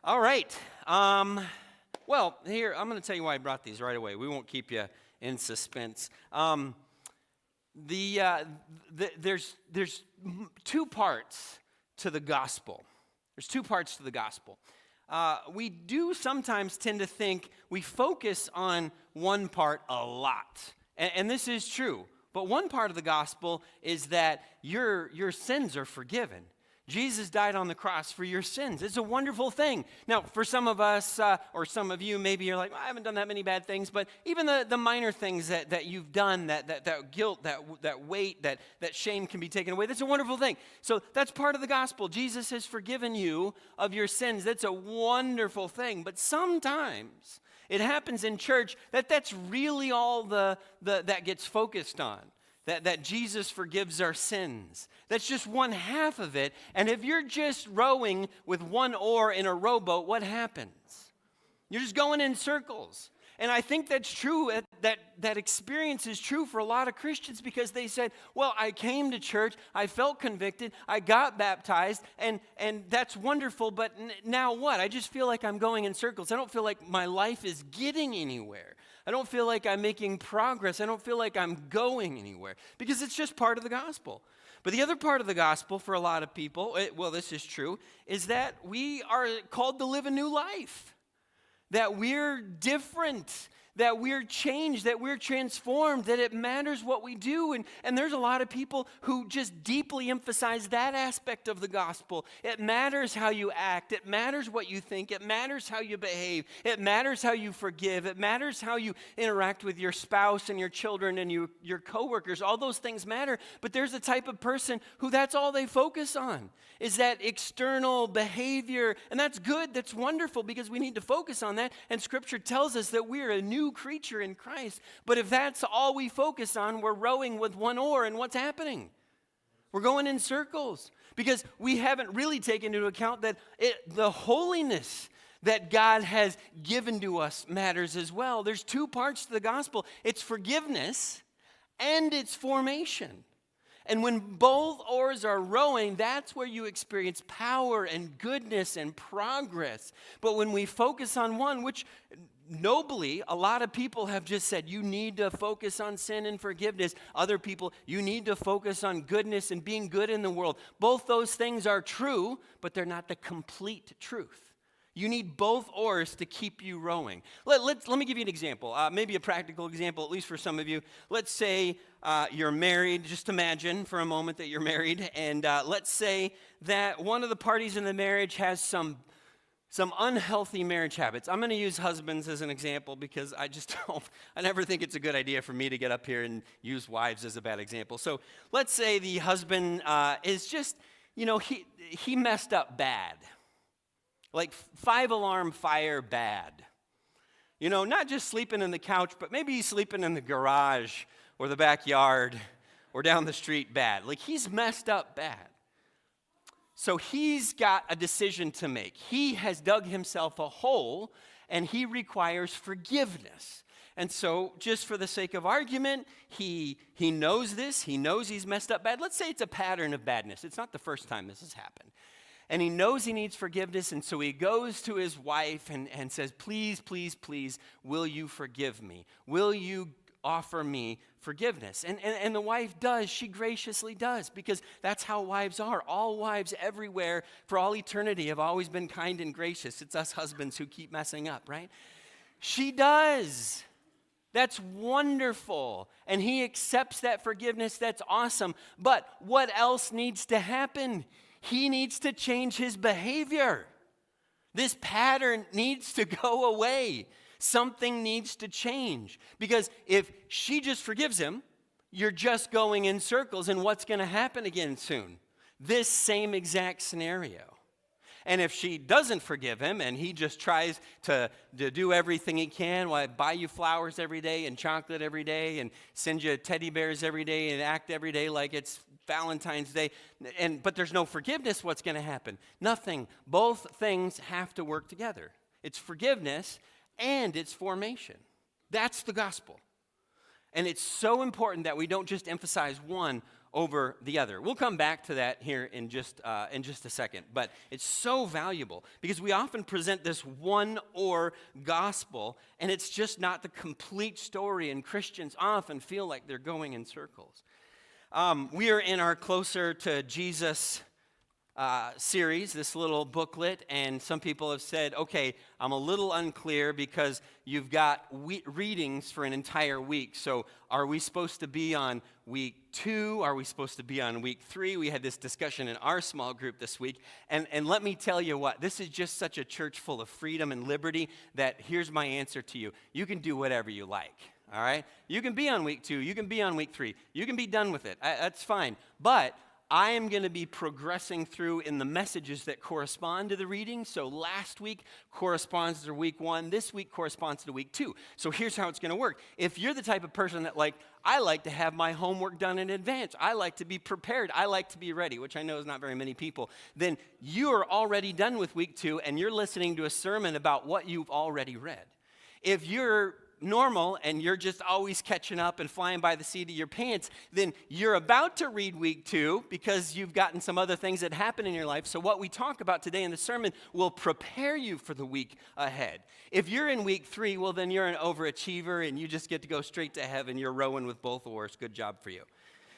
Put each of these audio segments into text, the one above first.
All right. Well, here, I'm going to tell you why I brought these right away. We won't keep you in suspense. There's two parts to the gospel. There's two parts to the gospel. We do sometimes tend to think we focus on one part a lot. And this is true. But one part of the gospel is that your sins are forgiven. Jesus died on the cross for your sins. It's a wonderful thing. Now, for some of us, or some of you, maybe you're like, I haven't done that many bad things, but even the minor things that you've done, that guilt, that weight, that shame can be taken away, that's a wonderful thing. So that's part of the gospel. Jesus has forgiven you of your sins. That's a wonderful thing. But sometimes it happens in church that's really all that gets focused on. That Jesus forgives our sins. That's just one half of it. And if you're just rowing with one oar in a rowboat, what happens? You're just going in circles. And I think that's true. That experience is true for a lot of Christians because they said, well, I came to church, I felt convicted, I got baptized, and that's wonderful, but now what? I just feel like I'm going in circles. I don't feel like my life is getting anywhere. I don't feel like I'm making progress. I don't feel like I'm going anywhere because it's just part of the gospel. But the other part of the gospel for a lot of people, this is true, is that we are called to live a new life. That we're different, that we're changed, that we're transformed, that it matters what we do. And there's a lot of people who just deeply emphasize that aspect of the gospel. It matters how you act. It matters what you think. It matters how you behave. It matters how you forgive. It matters how you interact with your spouse and your children and your coworkers. All those things matter. But there's a type of person who that's all they focus on, is that external behavior. And that's good. That's wonderful because we need to focus on that. And Scripture tells us that we're a new creature in Christ. But if that's all we focus on, we're rowing with one oar, and what's happening? We're going in circles because we haven't really taken into account that the holiness that God has given to us matters as well. There's two parts to the gospel. It's forgiveness and it's formation. And when both oars are rowing, that's where you experience power and goodness and progress. But when we focus on one, which nobly, a lot of people have just said, you need to focus on sin and forgiveness. Other people, you need to focus on goodness and being good in the world. Both those things are true, but they're not the complete truth. You need both oars to keep you rowing. Let me give you an example, maybe a practical example, at least for some of you. Let's say you're married. Just imagine for a moment that you're married. And let's say that one of the parties in the marriage has some unhealthy marriage habits. I'm going to use husbands as an example because I never think it's a good idea for me to get up here and use wives as a bad example. So let's say the husband is just, he messed up bad. Like 5-alarm fire bad. Not just sleeping in the couch, but maybe he's sleeping in the garage or the backyard or down the street bad. Like he's messed up bad. So he's got a decision to make. He has dug himself a hole and he requires forgiveness. And so just for the sake of argument, he knows this. He knows he's messed up bad. Let's say it's a pattern of badness. It's not the first time this has happened. And he knows he needs forgiveness, and so he goes to his wife and says, please, please, please, will you forgive me? Will you offer me forgiveness? And the wife does. She graciously does, because that's how wives are. All wives everywhere for all eternity have always been kind and gracious. It's us husbands who keep messing up, right? She does. That's wonderful. And he accepts that forgiveness. That's awesome. But what else needs to happen? He needs to change his behavior. This pattern needs to go away. Something needs to change. Because if she just forgives him, you're just going in circles. And what's going to happen again soon? This same exact scenario. And if she doesn't forgive him and he just tries to do everything he can, buy you flowers every day and chocolate every day and send you teddy bears every day and act every day like it's Valentine's Day, but there's no forgiveness, what's going to happen? Nothing. Both things have to work together. It's forgiveness and it's formation. That's the gospel. And it's so important that we don't just emphasize one over the other. We'll come back to that here in just a second, but it's so valuable because we often present this one-or gospel, and it's just not the complete story, and Christians often feel like they're going in circles. We are in our Closer to Jesus series, this little booklet, and some people have said, okay, I'm a little unclear because you've got readings for an entire week. So are we supposed to be on week 2? Are we supposed to be on week 3? We had this discussion in our small group this week. And let me tell you what, this is just such a church full of freedom and liberty that here's my answer to you. You can do whatever you like. All right? You can be on week 2. You can be on week 3. You can be done with it. That's fine. But I am going to be progressing through in the messages that correspond to the reading. So last week corresponds to week 1. This week corresponds to week 2. So here's how it's going to work. If you're the type of person that I like to have my homework done in advance. I like to be prepared. I like to be ready, which I know is not very many people. Then you're already done with week 2 and you're listening to a sermon about what you've already read. If you're normal and you're just always catching up and flying by the seat of your pants, then you're about to read week 2 because you've gotten some other things that happen in your life. So what we talk about today in the sermon will prepare you for the week ahead. If you're in week 3, well, then you're an overachiever and you just get to go straight to heaven. You're rowing with both oars. Good job for you.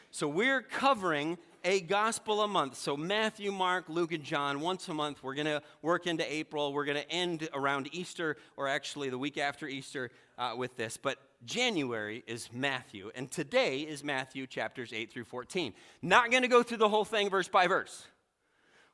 So we're covering a gospel a month. So Matthew, Mark, Luke, and John, once a month. We're going to work into April. We're going to end around Easter, or actually the week after Easter with this. But January is Matthew, and today is Matthew chapters 8 through 14. Not going to go through the whole thing verse by verse.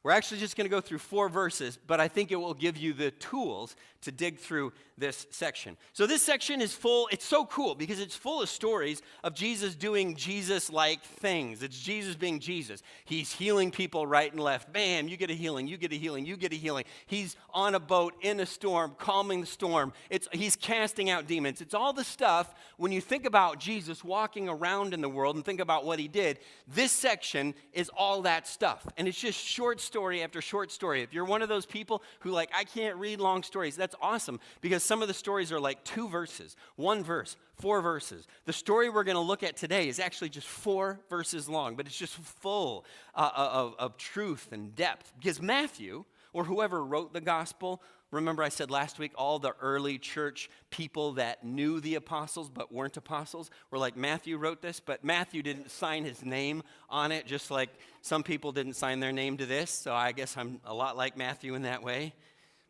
We're actually just going to go through 4 verses, but I think it will give you the tools to dig through this section. So this section is full, it's so cool because it's full of stories of Jesus doing Jesus-like things. It's Jesus being Jesus. He's healing people right and left. Bam, you get a healing, you get a healing, you get a healing. He's on a boat in a storm, calming the storm. He's casting out demons. It's all the stuff, when you think about Jesus walking around in the world and think about what he did, this section is all that stuff. And it's just short story after short story. If you're one of those people who I can't read long stories, that's awesome because some of the stories are 2 verses, 1 verse, 4 verses. The story we're going to look at today is actually just 4 verses long, but it's just full of truth and depth because Matthew, or whoever wrote the gospel, remember I said last week all the early church people that knew the apostles but weren't apostles were Matthew wrote this, but Matthew didn't sign his name on it, just like some people didn't sign their name to this, so I guess I'm a lot like Matthew in that way.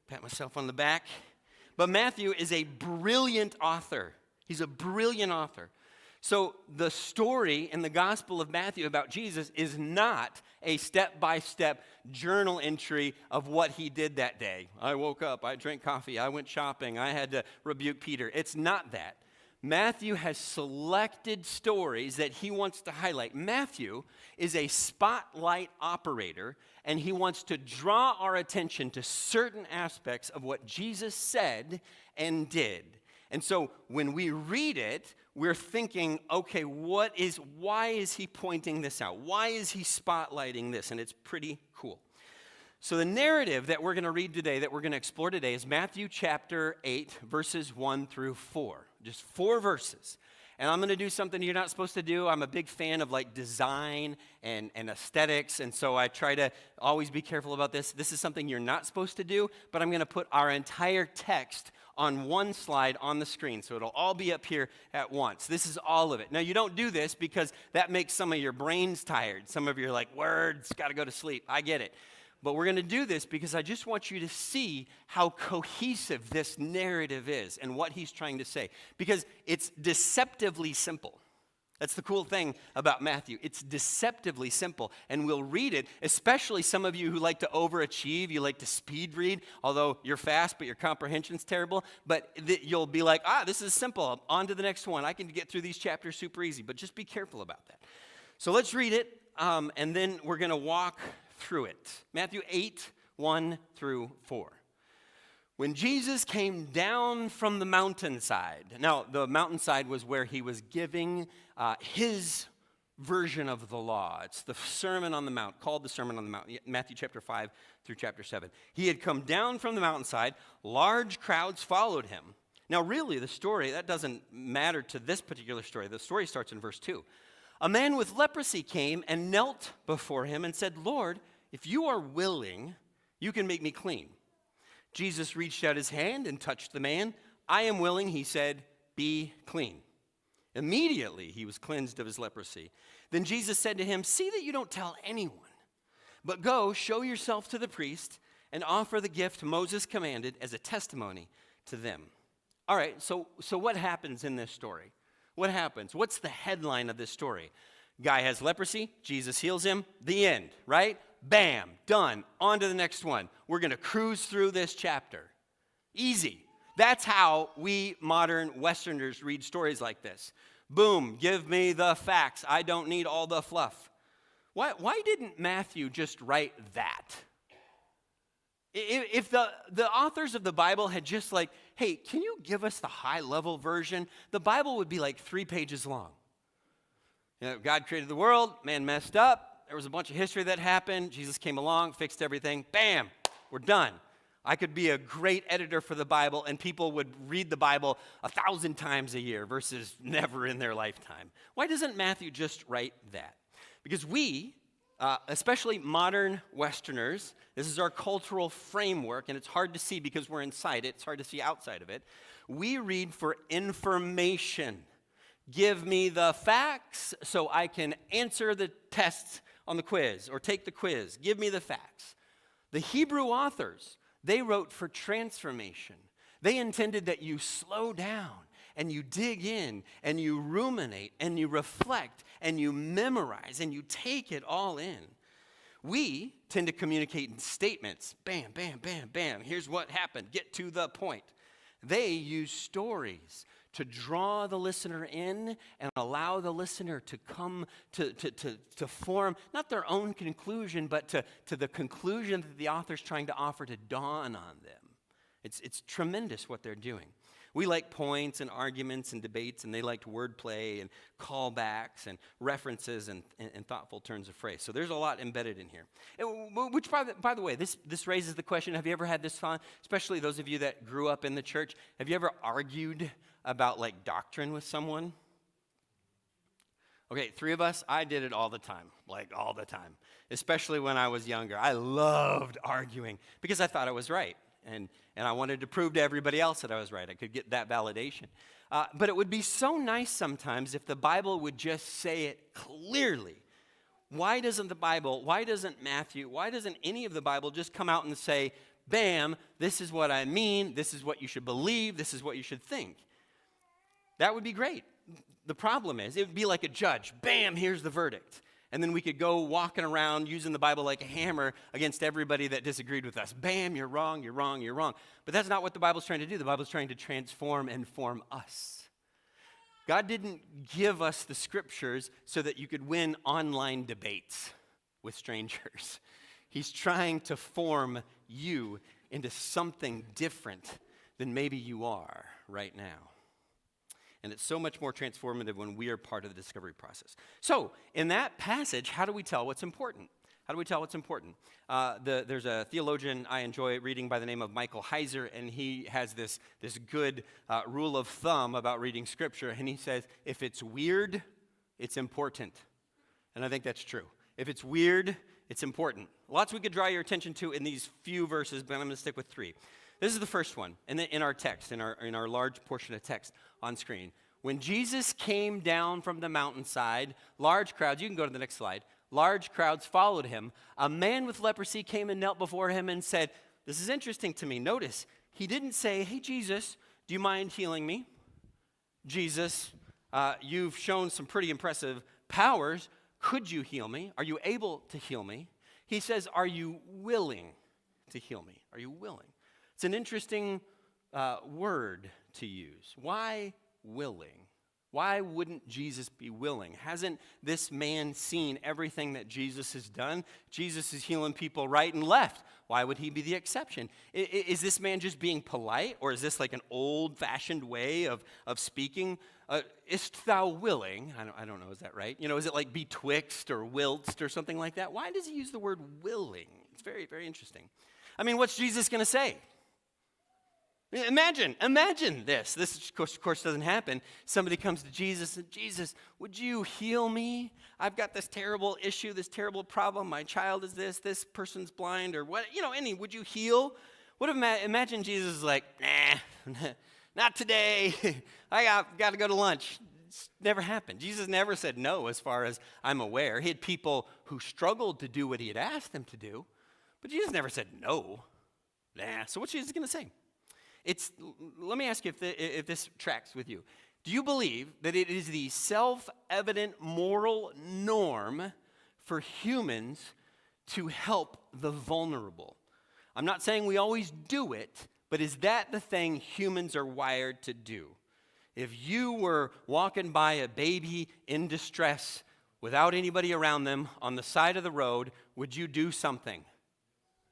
Pat myself on the back. But Matthew is a brilliant author. He's a brilliant author. So the story in the Gospel of Matthew about Jesus is not a step-by-step journal entry of what he did that day. I woke up, I drank coffee, I went shopping, I had to rebuke Peter. It's not that. Matthew has selected stories that he wants to highlight. Matthew is a spotlight operator, and he wants to draw our attention to certain aspects of what Jesus said and did. And so when we read it, we're thinking, okay, why is he pointing this out? Why is he spotlighting this? And it's pretty cool. So the narrative that we're going to read today, that we're going to explore today, is Matthew chapter 8, verses 1 through 4. Just 4 verses. And I'm going to do something you're not supposed to do. I'm a big fan of design and aesthetics, and so I try to always be careful about this. This is something you're not supposed to do, but I'm going to put our entire text on one slide on the screen, so it'll all be up here at once. This is all of it. Now, you don't do this because that makes some of your brains tired. Some of you are words, got to go to sleep. I get it. But we're going to do this because I just want you to see how cohesive this narrative is and what he's trying to say. Because it's deceptively simple. That's the cool thing about Matthew. It's deceptively simple. And we'll read it, especially some of you who like to overachieve, you like to speed read, although you're fast but your comprehension's terrible. But you'll be this is simple. On to the next one. I can get through these chapters super easy. But just be careful about that. So let's read it, and then we're going to walk through it. Matthew 8, 1 through 4. When Jesus came down from the mountainside. Now, the mountainside was where he was giving his version of the law. It's the Sermon on the Mount, called the Sermon on the Mount, Matthew chapter 5 through chapter 7. He had come down from the mountainside. Large crowds followed him. Now, really, the story, that doesn't matter to this particular story. The story starts in verse 2. A man with leprosy came and knelt before him and said, "Lord, if you are willing, you can make me clean." Jesus reached out his hand and touched the man. "I am willing," he said, "be clean." Immediately he was cleansed of his leprosy. Then Jesus said to him, "See that you don't tell anyone, but go, show yourself to the priest and offer the gift Moses commanded as a testimony to them." All right, so what happens in this story? What happens? What's the headline of this story? Guy has leprosy, Jesus heals him, the end, right? Bam, done, on to the next one. We're going to cruise through this chapter. Easy. That's how we modern Westerners read stories like this. Boom, give me the facts. I don't need all the fluff. Why didn't Matthew just write that? If the authors of the Bible had just like, hey, can you give us the high-level version? The Bible would be like 3 pages long. You know, God created the world, man messed up, there was a bunch of history that happened, Jesus came along, fixed everything, bam, we're done. I could be a great editor for the Bible, and people would read the Bible 1,000 times a year versus never in their lifetime. Why doesn't Matthew just write that? Because we, especially modern Westerners, this is our cultural framework, and it's hard to see because we're inside it. It's hard to see outside of it. We read for information. Give me the facts so I can answer the tests on the quiz or take the quiz. Give me the facts. The Hebrew authors, they wrote for transformation. They intended that you slow down and you dig in and you ruminate and you reflect and you memorize and you take it all in. We tend to communicate in statements. Bam, bam, bam, bam. Here's what happened. Get to the point. They use stories to draw the listener in and allow the listener to come to form not their own conclusion, but to the conclusion that the author's trying to offer to dawn on them. It's tremendous what they're doing. We like points and arguments and debates, and they liked wordplay and callbacks and references and thoughtful turns of phrase. So there's a lot embedded in here. Which, by the way, this raises the question, have you ever had this fun, especially those of you that grew up in the church, have you ever argued about, like, doctrine with someone? Okay, 3 of us, I did it all the time, especially when I was younger. I loved arguing because I thought I was right. And I wanted to prove to everybody else that I was right. I could get that validation. But it would be so nice sometimes if the Bible would just say it clearly. Why doesn't Matthew, why doesn't any of the Bible just come out and say, bam, this is what I mean, this is what you should believe, this is what you should think? That would be great. The problem is, it would be like a judge. Bam, here's the verdict. And then we could go walking around using the Bible like a hammer against everybody that disagreed with us. Bam, you're wrong, you're wrong, you're wrong. But that's not what the Bible's trying to do. The Bible's trying to transform and form us. God didn't give us the scriptures so that you could win online debates with strangers. He's trying to form you into something different than maybe you are right now. And it's so much more transformative when we are part of the discovery process. So, in that passage, how do we tell what's important? How do we tell what's important? There's a theologian I enjoy reading by the name of Michael Heiser, and he has this good rule of thumb about reading Scripture, and he says, if it's weird, it's important. And I think that's true. If it's weird, it's important. Lots we could draw your attention to in these few verses, but I'm going to stick with 3. This is the first one in our text, in our large portion of text on screen. When Jesus came down from the mountainside, large crowds, you can go to the next slide, large crowds followed him. A man with leprosy came and knelt before him and said, this is interesting to me. Notice, he didn't say, hey, Jesus, do you mind healing me? Jesus, you've shown some pretty impressive powers. Could you heal me? Are you able to heal me? He says, are you willing to heal me? Are you willing? It's an interesting word to use. Why willing? Why wouldn't Jesus be willing? Hasn't this man seen everything that Jesus has done? Jesus is healing people right and left. Why would he be the exception? Is this man just being polite, or is this like an old-fashioned way of speaking? Ist thou willing? I don't know, is that right? Is it like betwixt or whilst or something like that? Why does he use the word willing? It's very, very interesting. I mean, what's Jesus going to say? Imagine this. This, of course, doesn't happen. Somebody comes to Jesus and, Jesus, would you heal me? I've got this terrible issue, this terrible problem. My child is this person's blind, or what, would you heal? Imagine Jesus is like, nah, not today. I got to go to lunch. It's never happened. Jesus never said no, as far as I'm aware. He had people who struggled to do what he had asked them to do, but Jesus never said no. Nah. So what's Jesus going to say? Let me ask you if this tracks with you. Do you believe that it is the self-evident moral norm for humans to help the vulnerable? I'm not saying we always do it, but is that the thing humans are wired to do? If you were walking by a baby in distress without anybody around them on the side of the road, would you do something?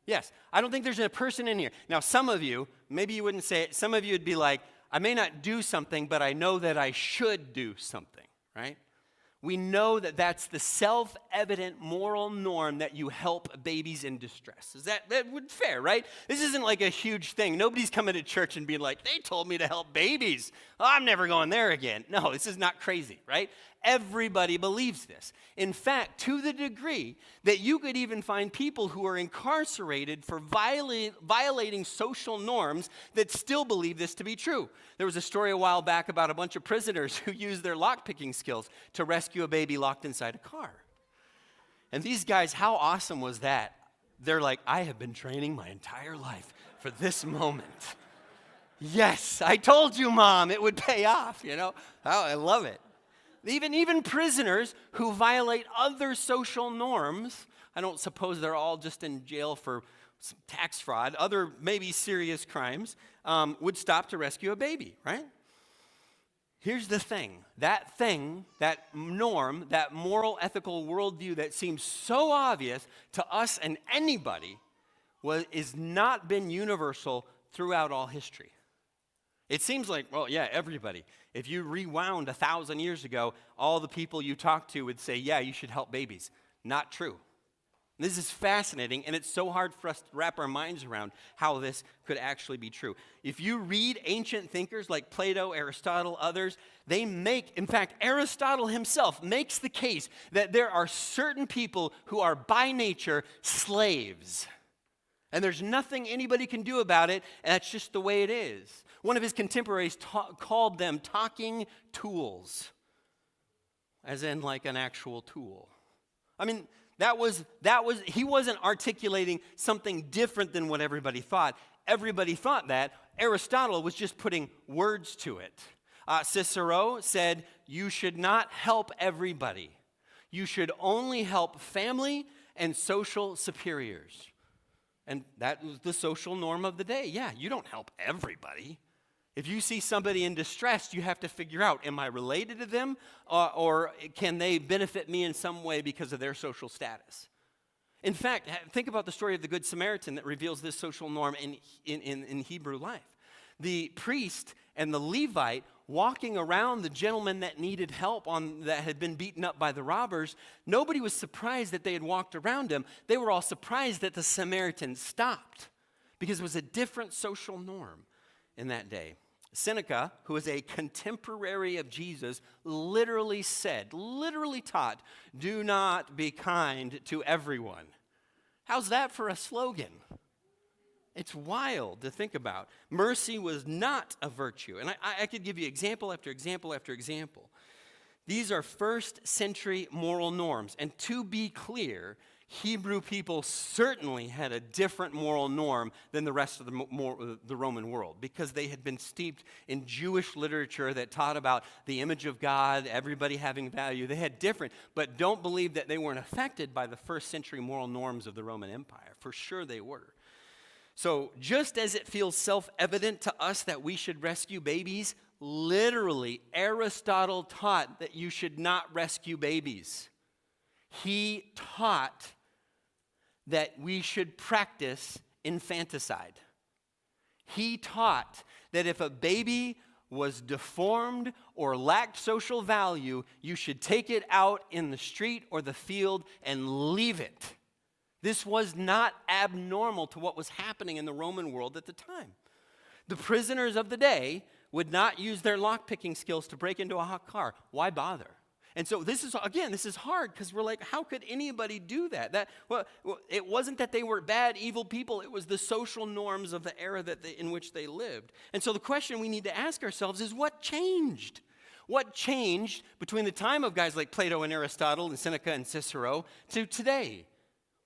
Yes, I don't think there's a person in here. Now, some of you, maybe you wouldn't say it. Some of you would be like, I may not do something, but I know that I should do something, right? We know that that's the self-evident moral norm that you help babies in distress. Is that would fair, right? This isn't like a huge thing. Nobody's coming to church and being like, they told me to help babies. Oh, I'm never going there again. No, this is not crazy, right? Everybody believes this. In fact, to the degree that you could even find people who are incarcerated for violating social norms that still believe this to be true. There was a story a while back about a bunch of prisoners who used their lockpicking skills to rescue a baby locked inside a car. And these guys, how awesome was that? They're like, I have been training my entire life for this moment. Yes, I told you, Mom, it would pay off, Oh, I love it. Even prisoners who violate other social norms, I don't suppose they're all just in jail for some tax fraud, other maybe serious crimes, would stop to rescue a baby, right? Here's the thing, that norm, that moral, ethical worldview that seems so obvious to us and anybody is not been universal throughout all history. It seems like, well, yeah, everybody. If you rewound 1,000 years ago, all the people you talked to would say, yeah, you should help babies. Not true. This is fascinating, and it's so hard for us to wrap our minds around how this could actually be true. If you read ancient thinkers like Plato, Aristotle, others, in fact, Aristotle himself makes the case that there are certain people who are by nature slaves. And there's nothing anybody can do about it, and that's just the way it is. One of his contemporaries called them talking tools, as in like an actual tool. I mean, he wasn't articulating something different than what everybody thought. Everybody thought that. Aristotle was just putting words to it. Cicero said, you should not help everybody. You should only help family and social superiors. And that was the social norm of the day. Yeah, you don't help everybody. If you see somebody in distress, you have to figure out, am I related to them, or can they benefit me in some way because of their social status? In fact, think about the story of the Good Samaritan that reveals this social norm in Hebrew life. The priest and the Levite walking around the gentleman that needed help that had been beaten up by the robbers, nobody was surprised that they had walked around him. They were all surprised that the Samaritan stopped because it was a different social norm in that day. Seneca, who was a contemporary of Jesus, literally taught, do not be kind to everyone. How's that for a slogan? It's wild to think about. Mercy was not a virtue. And I could give you example after example after example. These are first century moral norms. And to be clear, Hebrew people certainly had a different moral norm than the rest of the Roman world, because they had been steeped in Jewish literature that taught about the image of God, everybody having value. They had different, but don't believe that they weren't affected by the first century moral norms of the Roman Empire. For sure they were. So just as it feels self-evident to us that we should rescue babies, literally Aristotle taught that you should not rescue babies. He taught that we should practice infanticide. He taught that if a baby was deformed or lacked social value, you should take it out in the street or the field and leave it. This was not abnormal to what was happening in the Roman world at the time. The prisoners of the day would not use their lock-picking skills to break into a hot car. Why bother? And so this is hard because we're like, how could anybody do that? It wasn't that they were bad, evil people. It was the social norms of the era in which they lived. And so the question we need to ask ourselves is, what changed? What changed between the time of guys like Plato and Aristotle and Seneca and Cicero to today?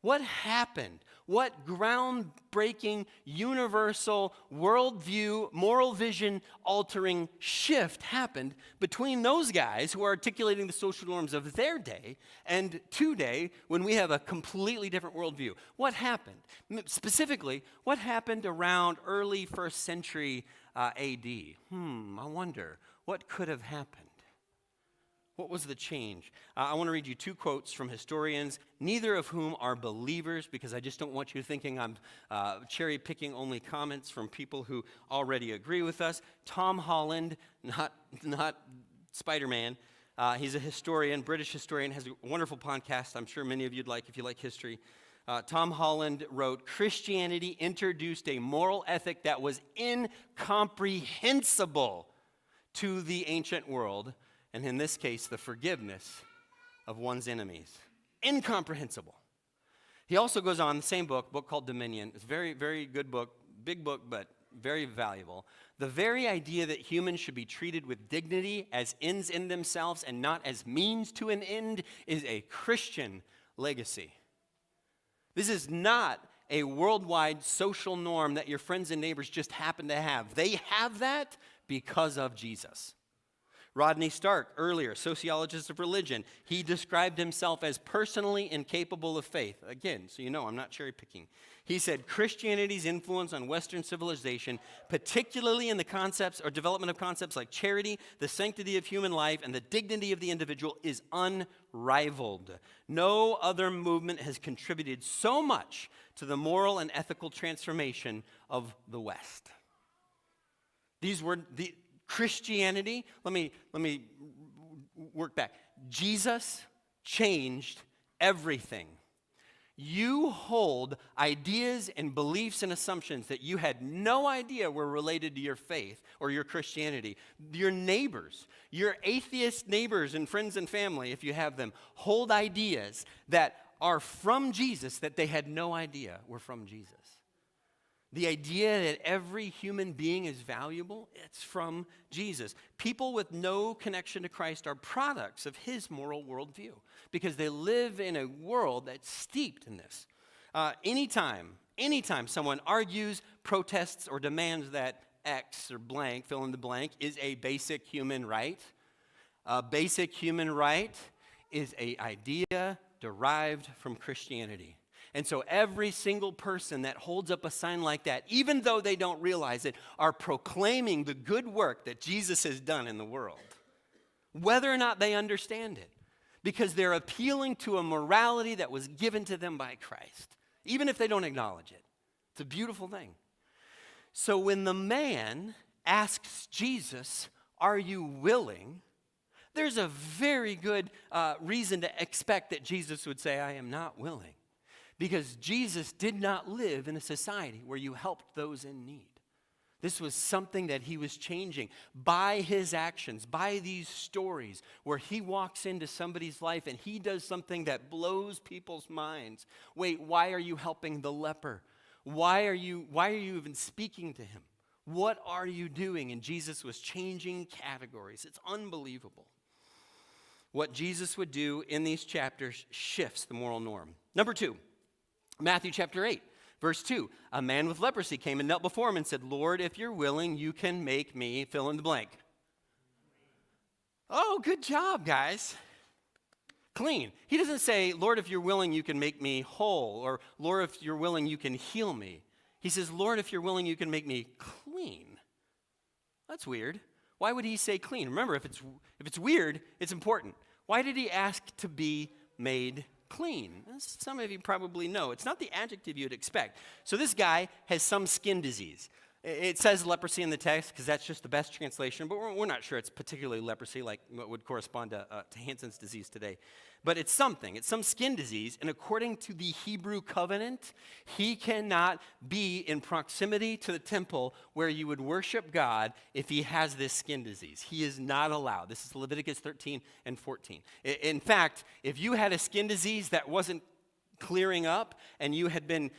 What happened? What groundbreaking, universal, worldview, moral vision altering shift happened between those guys who are articulating the social norms of their day and today when we have a completely different worldview? What happened? Specifically, what happened around early 1st century AD? I wonder, what could have happened? What was the change? I want to read you 2 quotes from historians, neither of whom are believers, because I just don't want you thinking I'm cherry-picking only comments from people who already agree with us. Tom Holland, not Spider-Man, he's a historian, British historian, has a wonderful podcast I'm sure many of you'd like if you like history. Tom Holland wrote, "Christianity introduced a moral ethic that was incomprehensible to the ancient world, and in this case, the forgiveness of one's enemies." Incomprehensible. He also goes on, the same book called Dominion. It's a very, very good book, big book, but very valuable. The very idea that humans should be treated with dignity as ends in themselves and not as means to an end is a Christian legacy. This is not a worldwide social norm that your friends and neighbors just happen to have. They have that because of Jesus. Rodney Stark, earlier, sociologist of religion, he described himself as personally incapable of faith. Again, so you know I'm not cherry picking. He said, Christianity's influence on Western civilization, particularly in the concepts or development of concepts like charity, the sanctity of human life, and the dignity of the individual is unrivaled. No other movement has contributed so much to the moral and ethical transformation of the West. These were the Christianity, let me work back. Jesus changed everything. You hold ideas and beliefs and assumptions that you had no idea were related to your faith or your Christianity. Your neighbors, your atheist neighbors and friends and family, if you have them, hold ideas that are from Jesus that they had no idea were from Jesus. The idea that every human being is valuable, it's from Jesus. People with no connection to Christ are products of his moral worldview because they live in a world that's steeped in this. Anytime someone argues, protests, or demands that X or blank, fill in the blank, is a basic human right, a basic human right is an idea derived from Christianity. And so every single person that holds up a sign like that, even though they don't realize it, are proclaiming the good work that Jesus has done in the world, whether or not they understand it, because they're appealing to a morality that was given to them by Christ, even if they don't acknowledge it. It's a beautiful thing. So when the man asks Jesus, "Are you willing?" there's a very good reason to expect that Jesus would say, "I am not willing." Because Jesus did not live in a society where you helped those in need. This was something that he was changing by his actions, by these stories where he walks into somebody's life and he does something that blows people's minds. Wait, why are you helping the leper? Why are you even speaking to him? What are you doing? And Jesus was changing categories. It's unbelievable. What Jesus would do in these chapters shifts the moral norm. Number 2. Matthew chapter 8, verse 2. A man with leprosy came and knelt before him and said, "Lord, if you're willing, you can make me," fill in the blank. Oh, good job, guys. Clean. He doesn't say, "Lord, if you're willing, you can make me whole," or "Lord, if you're willing, you can heal me." He says, "Lord, if you're willing, you can make me clean." That's weird. Why would he say clean? Remember, if it's weird, it's important. Why did he ask to be made clean? As some of you probably know, it's not the adjective you'd expect. So this guy has some skin disease. It says leprosy in the text because that's just the best translation, but we're not sure it's particularly leprosy like what would correspond to Hansen's disease today. But it's something. It's some skin disease, and according to the Hebrew covenant, he cannot be in proximity to the temple where you would worship God if he has this skin disease. He is not allowed. This is Leviticus 13 and 14. In fact, if you had a skin disease that wasn't clearing up and you had been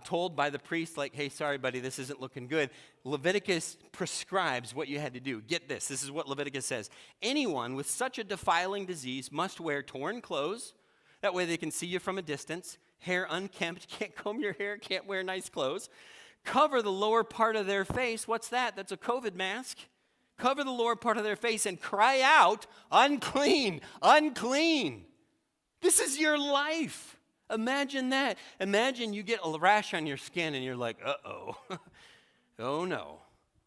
told by the priest, like, hey, sorry, buddy, this isn't looking good, Leviticus prescribes what you had to do. Get this. This is what Leviticus says. Anyone with such a defiling disease must wear torn clothes. That way they can see you from a distance. Hair unkempt. Can't comb your hair. Can't wear nice clothes. Cover the lower part of their face. What's that? That's a COVID mask. Cover the lower part of their face and cry out, unclean, unclean. This is your life. Imagine that. Imagine you get a rash on your skin and you're like, uh-oh. Oh, no.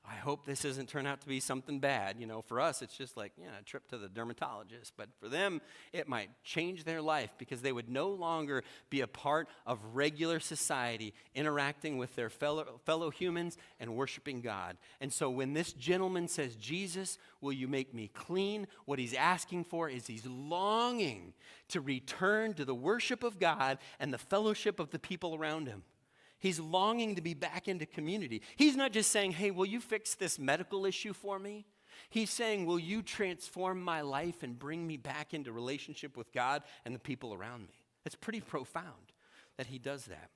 I hope this doesn't turn out to be something bad. You know, for us, it's just like, a trip to the dermatologist. But for them, it might change their life because they would no longer be a part of regular society, interacting with their fellow humans and worshiping God. And so when this gentleman says, Jesus, will you make me clean? What he's asking for is he's longing to return to the worship of God and the fellowship of the people around him. He's longing to be back into community. He's not just saying, hey, will you fix this medical issue for me? He's saying, will you transform my life and bring me back into relationship with God and the people around me? It's pretty profound that he does that.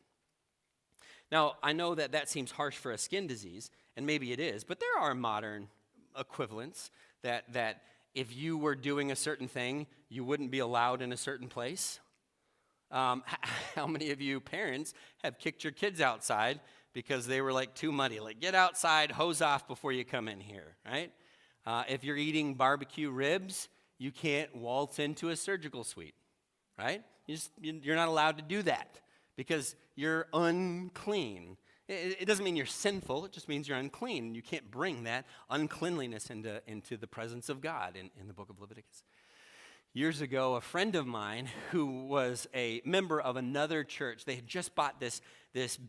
Now, I know that seems harsh for a skin disease, and maybe it is, but there are modern equivalents that if you were doing a certain thing, you wouldn't be allowed in a certain place. How many of you parents have kicked your kids outside because they were like too muddy? Like, get outside, hose off before you come in here, right? If you're eating barbecue ribs, you can't waltz into a surgical suite, right? You're not allowed to do that because you're unclean. It doesn't mean you're sinful. It just means you're unclean. You can't bring that uncleanliness into the presence of God in the book of Leviticus. Years ago, a friend of mine who was a member of another church, they had just bought this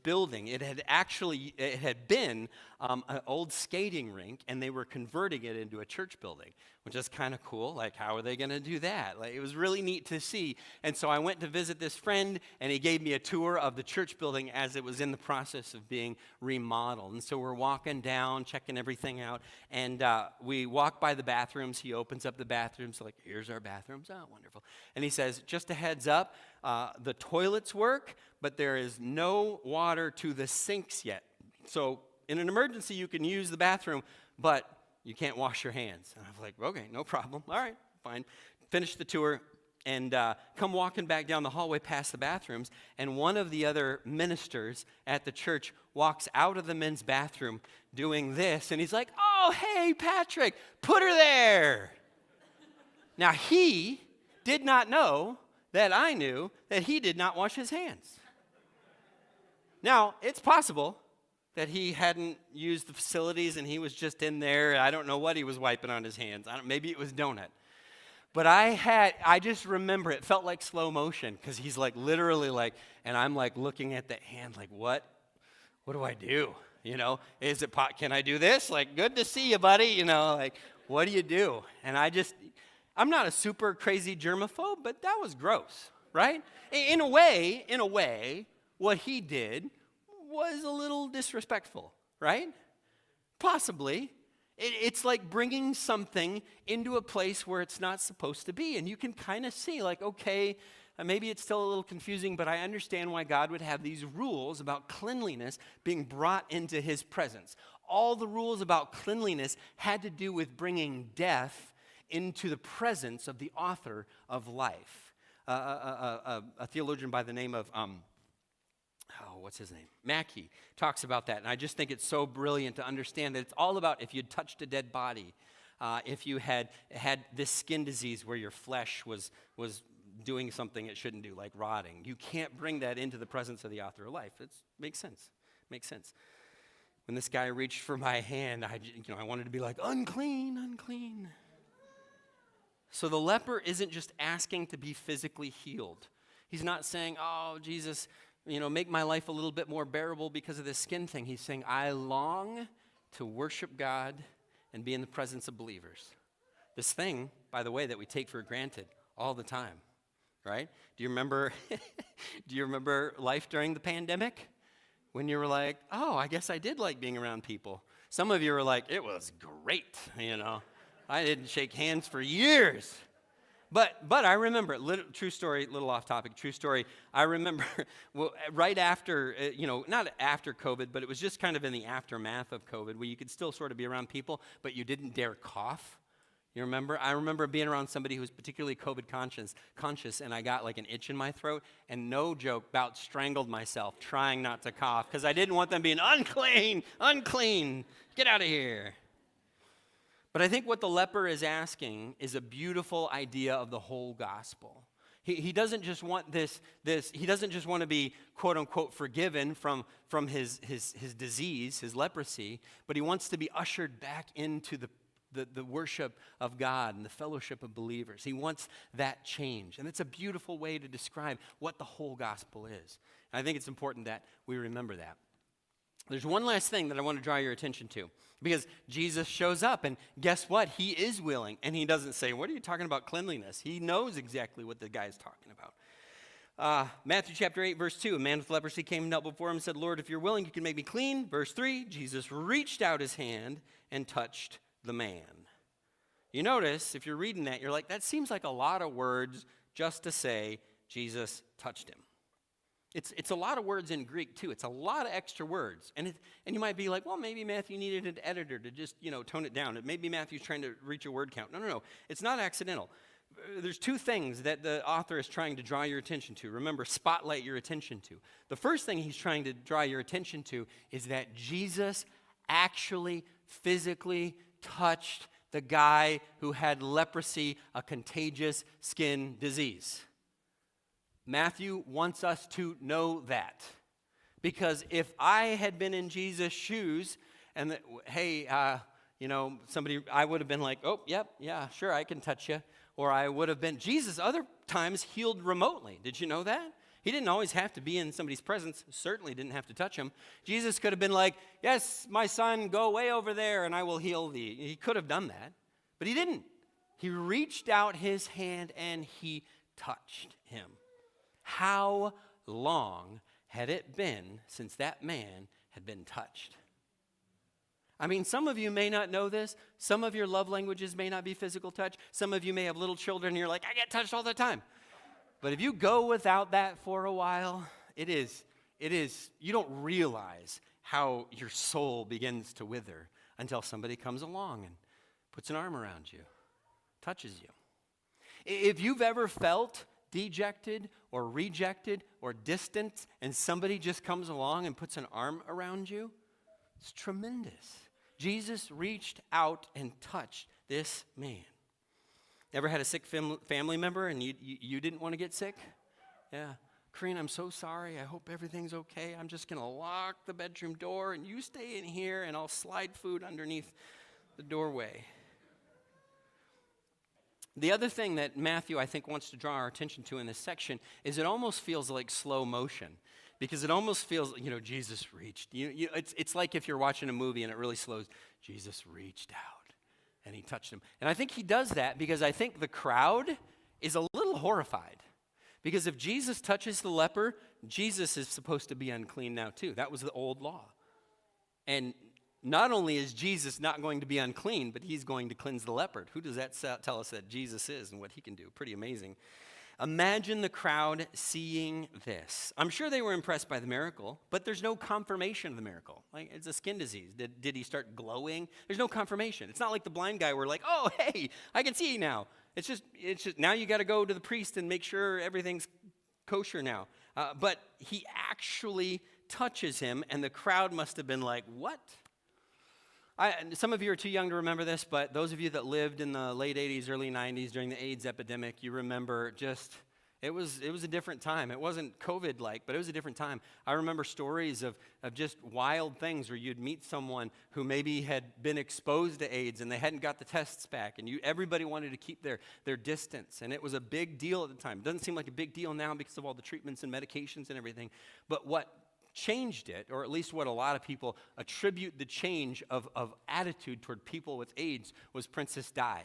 building. It had been an old skating rink, and they were converting it into a church building, which is kind of cool. Like, how are they going to do that? Like, it was really neat to see. And so I went to visit this friend, and he gave me a tour of the church building as it was in the process of being remodeled. And so we're walking down, checking everything out, and we walk by the bathrooms. He opens up the bathrooms, like, here's our bathrooms. Oh, wonderful. And he says, just a heads up, the toilets work, but there is no water to the sinks yet. So in an emergency, you can use the bathroom, but you can't wash your hands. And I'm like, okay, no problem. All right, fine. Finish the tour and come walking back down the hallway past the bathrooms, and one of the other ministers at the church walks out of the men's bathroom doing this, and he's like, oh, hey, Patrick, put her there. Now, he did not know that I knew that he did not wash his hands. Now, it's possible that he hadn't used the facilities and he was just in there. I don't know what he was wiping on his hands. Maybe it was donut. But I just remember it felt like slow motion because he's like literally like, and I'm like looking at the hand like, what do I do? You know, can I do this? Like, good to see you, buddy. You know, like, what do you do? And I'm not a super crazy germaphobe, but that was gross, right? In a way, what he did was a little disrespectful, right? Possibly. It's like bringing something into a place where it's not supposed to be. And you can kind of see, like, okay, maybe it's still a little confusing, but I understand why God would have these rules about cleanliness being brought into his presence. All the rules about cleanliness had to do with bringing death into the presence of the author of life. A theologian by the name of, what's his name? Mackey talks about that. And I just think it's so brilliant to understand that it's all about if you'd touched a dead body, if you had this skin disease where your flesh was doing something it shouldn't do, like rotting. You can't bring that into the presence of the author of life. It makes sense. When this guy reached for my hand, I wanted to be like, unclean, unclean. So the leper isn't just asking to be physically healed. He's not saying, oh, Jesus, make my life a little bit more bearable because of this skin thing. He's saying, I long to worship God and be in the presence of believers. This thing, by the way, that we take for granted all the time, right? Do you remember life during the pandemic? When you were like, oh, I guess I did like being around people. Some of you were like, it was great, I didn't shake hands for years. But I remember, true story, little off topic, true story. I remember right after, not after COVID, but it was just kind of in the aftermath of COVID where you could still sort of be around people, but you didn't dare cough. You remember? I remember being around somebody who was particularly COVID conscious, and I got like an itch in my throat, and no joke, about strangled myself trying not to cough because I didn't want them being unclean, get out of here. But I think what the leper is asking is a beautiful idea of the whole gospel. He doesn't just want this. He doesn't just want to be quote unquote forgiven from his disease, his leprosy, but he wants to be ushered back into the worship of God and the fellowship of believers. He wants that change. And it's a beautiful way to describe what the whole gospel is. And I think it's important that we remember that. There's one last thing that I want to draw your attention to, because Jesus shows up, and guess what? He is willing, and he doesn't say, what are you talking about cleanliness? He knows exactly what the guy's talking about. Matthew chapter 8, verse 2, a man with leprosy came and knelt before him and said, Lord, if you're willing, you can make me clean. Verse 3, Jesus reached out his hand and touched the man. You notice, if you're reading that, you're like, that seems like a lot of words just to say Jesus touched him. It's a lot of words in Greek, too. It's a lot of extra words. And you might be like, well, maybe Matthew needed an editor to just, tone it down. Maybe Matthew's trying to reach a word count. No. It's not accidental. There's two things that the author is trying to draw your attention to. Remember, spotlight your attention to. The first thing he's trying to draw your attention to is that Jesus actually physically touched the guy who had leprosy, a contagious skin disease. Matthew wants us to know that. Because if I had been in Jesus' shoes and, somebody, I would have been like, oh, yep, yeah, sure, I can touch you. Or I would have been, Jesus other times healed remotely. Did you know that? He didn't always have to be in somebody's presence, certainly didn't have to touch him. Jesus could have been like, yes, my son, go way over there and I will heal thee. He could have done that, but he didn't. He reached out his hand and he touched him. How long had it been since that man had been touched? I mean, some of you may not know this. Some of your love languages may not be physical touch. Some of you may have little children and you're like, I get touched all the time. But if you go without that for a while, it is, you don't realize how your soul begins to wither until somebody comes along and puts an arm around you, touches you. If you've ever felt dejected or rejected or distant and somebody just comes along and puts an arm around you, it's tremendous. Jesus reached out and touched this man. Ever had a sick family member and you didn't want to get sick? Yeah. Karina, I'm so sorry. I hope everything's okay. I'm just going to lock the bedroom door and you stay in here and I'll slide food underneath the doorway. The other thing that Matthew, I think, wants to draw our attention to in this section is it almost feels like slow motion. Because it almost feels, Jesus reached. It's like if you're watching a movie and it really slows. Jesus reached out and he touched him. And I think he does that because I think the crowd is a little horrified. Because if Jesus touches the leper, Jesus is supposed to be unclean now too. That was the old law. And not only is Jesus not going to be unclean, but he's going to cleanse the leper. Who does that tell us that Jesus is and what he can do? Pretty amazing. Imagine the crowd seeing this. I'm sure they were impressed by the miracle, but there's no confirmation of the miracle. Like, it's a skin disease. Did he start glowing? There's no confirmation. It's not like the blind guy where like, oh, hey, I can see now. It's just now you got to go to the priest and make sure everything's kosher now. But he actually touches him, and the crowd must have been like, what? Some of you are too young to remember this, but those of you that lived in the late 80s, early 90s during the AIDS epidemic, you remember it was a different time. It wasn't COVID-like, but it was a different time. I remember stories of just wild things where you'd meet someone who maybe had been exposed to AIDS and they hadn't got the tests back, and everybody wanted to keep their distance, and it was a big deal at the time. It doesn't seem like a big deal now because of all the treatments and medications and everything, but what changed it, or at least what a lot of people attribute the change of attitude toward people with AIDS, was Princess Di.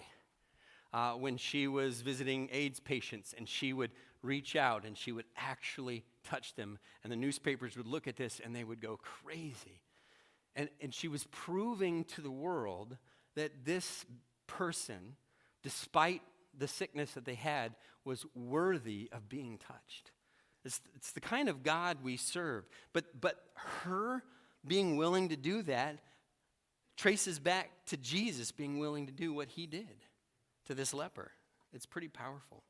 When she was visiting AIDS patients, and she would reach out and she would actually touch them, and the newspapers would look at this and they would go crazy. And she was proving to the world that this person, despite the sickness that they had, was worthy of being touched. It's the kind of God we serve. But her being willing to do that traces back to Jesus being willing to do what he did to this leper. It's pretty powerful.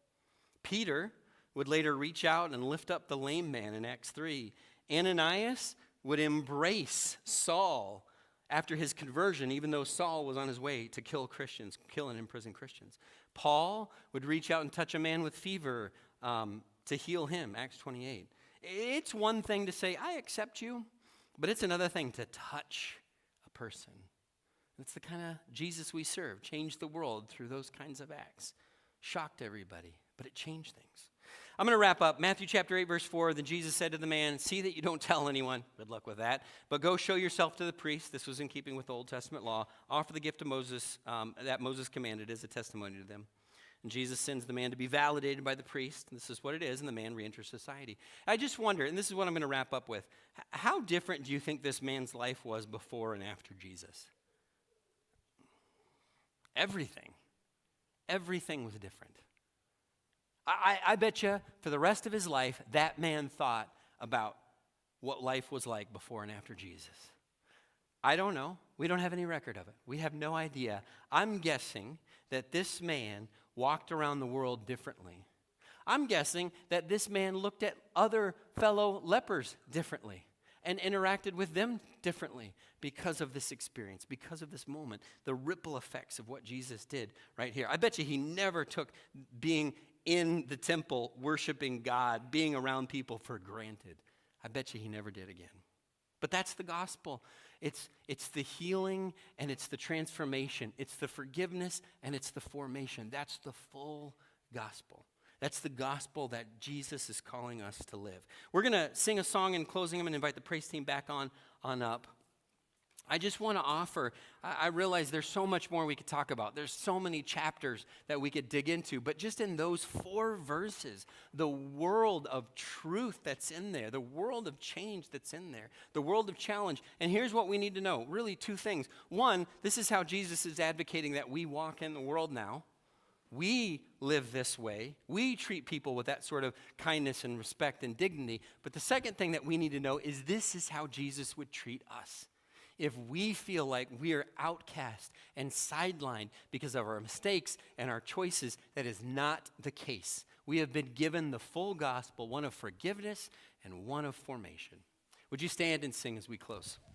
Peter would later reach out and lift up the lame man in Acts 3. Ananias would embrace Saul after his conversion, even though Saul was on his way to kill Christians, kill and imprison Christians. Paul would reach out and touch a man with fever to heal him, Acts 28. It's one thing to say, I accept you, but it's another thing to touch a person. It's the kind of Jesus we serve, changed the world through those kinds of acts. Shocked everybody, but it changed things. I'm going to wrap up. Matthew chapter 8, verse 4, then Jesus said to the man, see that you don't tell anyone. Good luck with that. But go show yourself to the priest. This was in keeping with the Old Testament law. Offer the gift of Moses that Moses commanded as a testimony to them. And Jesus sends the man to be validated by the priest. And this is what it is, and the man reenters society. I just wonder, and this is what I'm going to wrap up with, how different do you think this man's life was before and after Jesus? Everything. Everything was different. I bet you for the rest of his life, that man thought about what life was like before and after Jesus. I don't know. We don't have any record of it. We have no idea. I'm guessing that this man walked around the world differently. I'm guessing that this man looked at other fellow lepers differently and interacted with them differently because of this experience, because of this moment, the ripple effects of what Jesus did right here. I bet you he never took being in the temple, worshiping God, being around people for granted. I bet you he never did again. But that's the gospel. It's the healing and it's the transformation. It's the forgiveness and it's the formation. That's the full gospel. That's the gospel that Jesus is calling us to live. We're going to sing a song in closing. I'm going to invite the praise team back on up. I just want to offer, I realize there's so much more we could talk about. There's so many chapters that we could dig into. But just in those 4 verses, the world of truth that's in there, the world of change that's in there, the world of challenge. And here's what we need to know. Really 2 things. One, this is how Jesus is advocating that we walk in the world now. We live this way. We treat people with that sort of kindness and respect and dignity. But the second thing that we need to know is this is how Jesus would treat us. If we feel like we are outcast and sidelined because of our mistakes and our choices, that is not the case. We have been given the full gospel, one of forgiveness and one of formation. Would you stand and sing as we close?